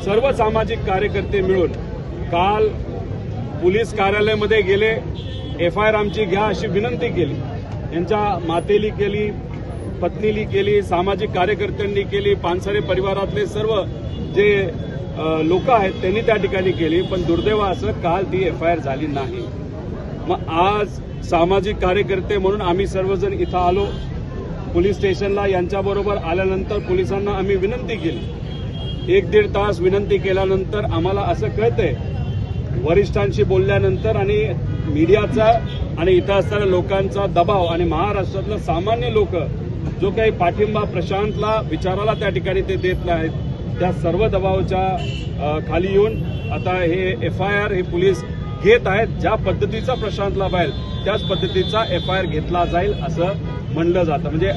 सर्व सामाजिक कार्यकर्ते मिळून काल पोलीस कार्यालयामध्ये गेले, FIR आमची घ्या अशी विनंती केली. यांच्या मातेली केली, पत्नीली केली, सामाजिक कार्यकर्त्यांनी केली, पानसरे परिवारातले सर्व जे लोक आहेत त्यांनी त्या ठिकाणी केली. पण दुर्दैव असं काल ती FIR झाली नाही. मग आज सामाजिक कार्यकर्ते म्हणून आम्ही सर्वजण इथं आलो पोलीस स्टेशनला. यांच्याबरोबर आल्यानंतर पोलिसांना आम्ही विनंती केली. 1-1.5 तास विनंती केल्यानंतर आम्हाला असं कळतंय, वरिष्ठांशी बोलल्यानंतर आणि मीडियाचा आणि इथं असणाऱ्या लोकांचा दबाव आणि महाराष्ट्रातलं सामान्य लोक जो काही पाठिंबा प्रशांतला विचाराला त्या ठिकाणी ते देत नाहीत, त्या सर्व दबावाच्या खाली येऊन आता हे FIR हे पोलीस घेत आहेत. ज्या पद्धतीचा प्रशांतला पाहिजे त्याच पद्धतीचा FIR घेतला जाईल असं म्हणलं जातं. म्हणजे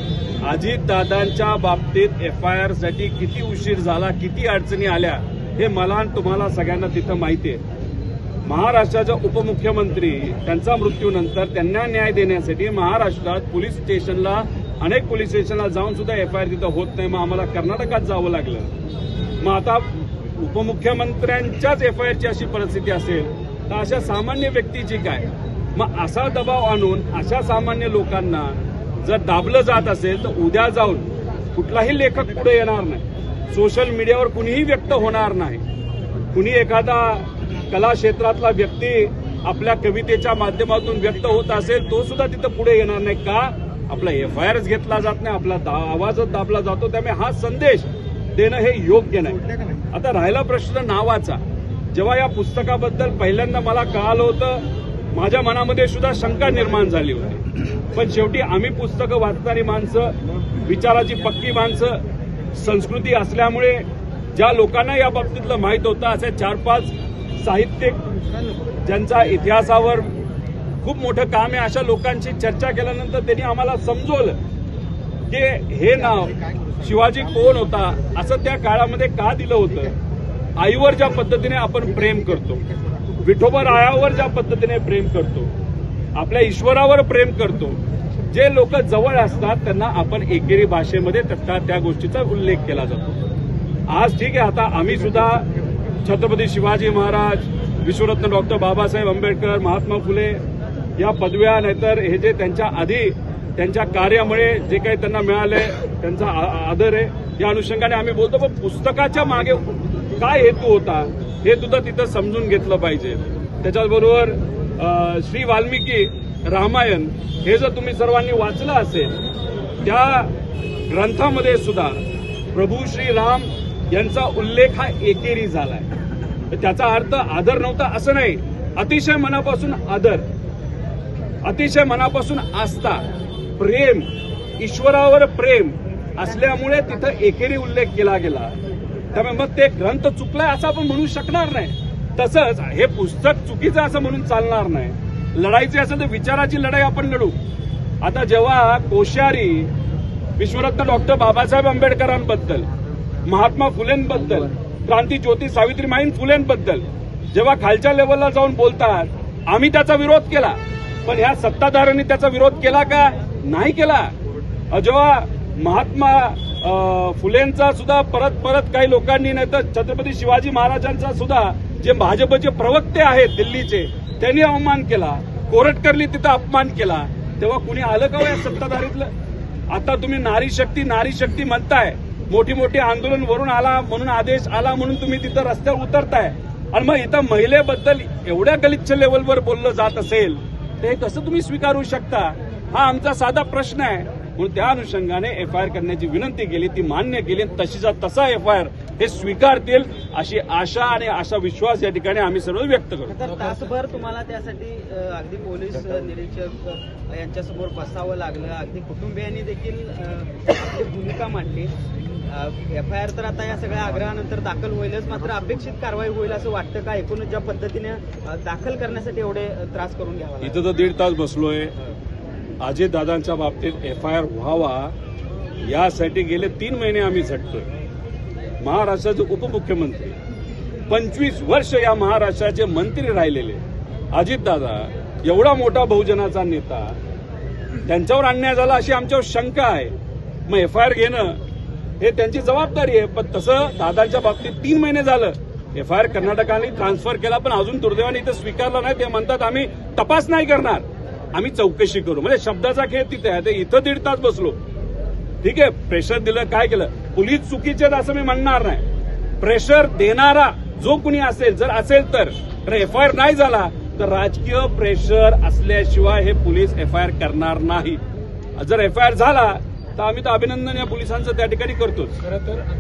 अजितदादांच्या बाबतीत FIR साठी किती उशीर झाला, किती अडचणी आल्या हे मला आणि तुम्हाला सगळ्यांना तिथं माहिती आहे. महाराष्ट्राचे उपमुख्यमंत्री त्यांचा मृत्यूनंतर त्यांना न्याय देण्यासाठी महाराष्ट्रात पोलीस स्टेशनला अनेक पोलीस स्टेशनला जाऊन सुद्धा FIR तिथं होत नाही. मग आम्हाला कर्नाटकात जावं लागलं. मग आता उपमुख्यमंत्र्यांच्याच FIRची अशी परिस्थिती असेल तर अशा सामान्य व्यक्तीची काय? मग असा दबाव आणून अशा सामान्य लोकांना जर दाबलं जात असेल तर उद्या जाऊन कुठलाही लेखक पुढे येणार नाही, सोशल मीडियावर कुणीही व्यक्त होणार नाही. कुणी एखादा कला क्षेत्रातला व्यक्ती आपल्या कवितेच्या माध्यमातून व्यक्त होत असेल तो सुद्धा तिथं पुढे येणार नाही. का? आपला FIRच घेतला जात नाही, आपला आवाजच दाबला जातो. त्यामुळे हा संदेश देणं हे योग्य नाही. आता राहिला प्रश्न नावाचा. जेव्हा या पुस्तकाबद्दल पहिल्यांदा मला कळालं होतं माझ्या मनामध्ये सुद्धा शंका निर्माण झाली होती. पण शेवटी आम्ही पुस्तकं वाचणारी माणसं, विचाराची पक्की माणसं, संस्कृती असल्यामुळे ज्या लोकांना या बाबतीतलं माहीत होतं असे 4-5 साहित्यिक ज्यांचा इतिहासावर खूप मोठं काम आहे अशा लोकांची चर्चा केल्यानंतर त्यांनी आम्हाला समजवलं की हे नाव शिवाजी कोण होता, असं त्या काळामध्ये का दिलं होतं. आईवर ज्या पद्धतीने आपण प्रेम करतो, विठोबा रायावर ज्या पद्धतीने प्रेम करतो, आपल्या ईश्वरावर प्रेम करतो, जे लोक जवळ असतात त्यांना आपण एकेरी भाषेमध्ये त्या गोष्टीचा उल्लेख केला जातो. आज ठीक आहे, आता आम्ही सुद्धा छत्रपती शिवाजी महाराज, विश्वरत्न डॉक्टर बाबासाहेब आंबेडकर, महात्मा फुले या पदव्या नाहीतर हे जे त्यांच्या आधी त्यांच्या कार्यामुळे जे काही त्यांना मिळालंय त्यांचा आदर आहे, या अनुषंगाने आम्ही बोलतो. पण पुस्तकाच्या मागे काय हेतू होता हे सुद्धा तिथं समजून घेतलं पाहिजे. त्याच्याबरोबर श्री वाल्मिकी रामायण हे जर तुम्ही सर्वांनी वाचलं असेल त्या ग्रंथामध्ये सुद्धा प्रभू श्रीराम यांचा उल्लेख हा एकेरी झालाय. त्याचा अर्थ आदर नव्हता असं नाही, अतिशय मनापासून आदर, अतिशय मनापासून आस्था, प्रेम, ईश्वरावर प्रेम असल्यामुळे तिथं एकेरी उल्लेख केला गेला. त्यामुळे मग ते ग्रंथ चुकलाय असं आपण म्हणू शकणार नाही. तसंच हे पुस्तक चुकीचं असं म्हणून चालणार नाही. लढायची असेल तर विचाराची लढाई आपण लढू. आता जेव्हा कोश्यारी विश्वरत्न डॉक्टर बाबासाहेब आंबेडकरांबद्दल, महात्मा फुलेंबद्दल, क्रांती ज्योती सावित्रीबाई फुलेंबद्दल जेव्हा खालच्या लेवलला जाऊन बोलतात, आम्ही त्याचा विरोध केला. पण ह्या सत्ताधाऱ्यांनी त्याचा विरोध केला का? नाही केला. जेव्हा महात्मा फुलेंचा सुद्धा परत काही लोकांनी, नाही तर छत्रपती शिवाजी महाराजांचा सुद्धा जे भाजपचे प्रवक्ते आहेत दिल्लीचे त्यांनी अवमान केला, कोरटकरनी तिथं अपमान केला, तेव्हा कुणी आलं का या सत्ताधारीतलं? आता तुम्ही नारी शक्ती म्हणताय, मोठी मोठी आंदोलन वरून आला म्हणून आदेश आला म्हणून तुम्ही तिथं रस्त्यावर उतरताय आणि मग इथं महिलेबद्दल एवढ्या गलिच्छ लेवलवर बोललं जात असेल तर हे कसं तुम्ही स्वीकारू शकता? हा आमचा साधा प्रश्न आहे. म्हणून त्या अनुषंगाने FIR करण्याची विनंती केली, ती मान्य केली. तशीचा तसा FIR हे स्वीकारतील अशी आशा आणि असा विश्वास या ठिकाणी आम्ही सर्व व्यक्त करू. तर तासभर तुम्हाला त्यासाठी अगदी पोलीस निरीक्षक यांच्यासमोर बसावं लागलं, अगदी कुटुंबियांनी देखील आपली भूमिका मांडली. FIR तर आता या सगळ्या आग्रहानंतर दाखल होईलच, मात्र अपेक्षित कारवाई होईल असं वाटतं का? एकूणच ज्या पद्धतीने दाखल करण्यासाठी एवढे त्रास करून घ्यावा, इथं तर 1.5 तास बसलोय. अजितदादांच्या बाबतीत FIR व्हावा यासाठी गेले 3 महिने आम्ही झटतोय. महाराष्ट्राचे उपमुख्यमंत्री 25 वर्ष या महाराष्ट्राचे मंत्री राहिलेले अजितदादा, एवढा मोठा बहुजनाचा नेता, त्यांच्यावर अन्याय झाला अशी आमच्यावर शंका आहे. मग FIR घेणं हे त्यांची जबाबदारी आहे. पण तसं दादांच्या बाबतीत 3 महिने झालं FIR कर्नाटकाने ट्रान्सफर केला, पण अजून दुर्दैवाने इथे स्वीकारला नाही. ते म्हणतात आम्ही तपास नाही करणार, आम्ही चौकशी करू. म्हणजे शब्दाचा खेळ तिथे आहे. ते इथं 1.5 तास बसलो. ठीक आहे, प्रेशर दिलं, काय केलं, पोलीस चुकीचे आहेत असं मी म्हणणार नाही. प्रेशर देणारा जो कुणी असेल, जर असेल तर FIR नाही झाला तर राजकीय प्रेशर असल्याशिवाय हे पोलीस FIR करणार नाही. जर FIR झाला तर आम्ही तर अभिनंदन या पोलिसांचं त्या ठिकाणी करतोच. खरं तर